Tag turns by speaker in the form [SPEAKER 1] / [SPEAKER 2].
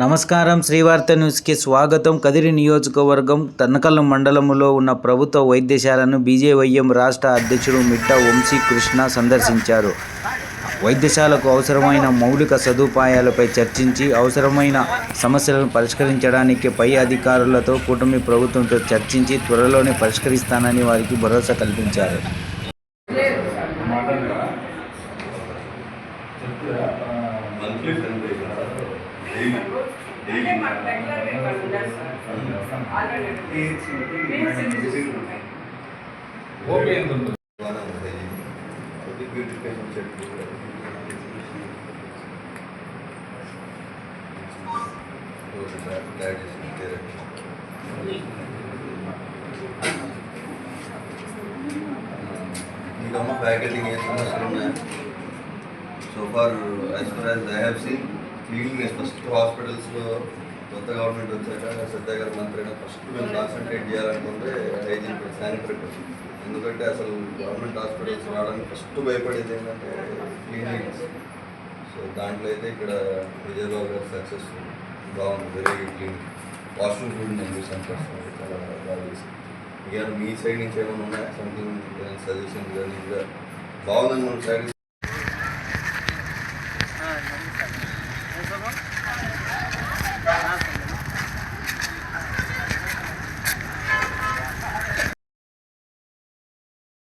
[SPEAKER 1] నమస్కారం. శ్రీవార్త న్యూస్కి స్వాగతం. కదిరి నియోజకవర్గం తన్నకల్లు మండలంలో ఉన్న ప్రభుత్వ వైద్యశాలను బీజేవైఎం రాష్ట్ర అధ్యక్షుడు మిట్ట వంశీ కృష్ణ సందర్శించారు. వైద్యశాలకు అవసరమైన మౌలిక సదుపాయాలపై చర్చించి అవసరమైన సమస్యలను పరిష్కరించడానికి పై అధికారులతో కూటమి ప్రభుత్వంతో చర్చించి త్వరలోనే పరిష్కరిస్తానని వారికి భరోసా కల్పించారు.
[SPEAKER 2] faculty so far as I have seen cleanliness first hospitals కొత్త గవర్నమెంట్ వచ్చాక సత్య గారు మంత్రి ఫస్ట్ మేము కాన్సన్ట్రేట్ చేయాలనుకుంటే హైజీన్ శానిటరీ ఎందుకంటే అసలు గవర్నమెంట్ హాస్పిటల్స్ రావడానికి ఫస్ట్ భయపడేది ఏంటంటే క్లీన్లీనెస్. సో దాంట్లో అయితే ఇక్కడ విజయబాబు గారు సక్సెస్ బాగుంది, వెరీ క్లీన్. వాష్రూమ్ కూడా నేను సెంటర్స్ చాలా బాగా చేసి ఇక మీ సైడ్ నుంచి ఏమైనా ఉన్నాయా సంథింగ్ సజెషన్ కానీ ఇంకా బాగుందని మన సైడ్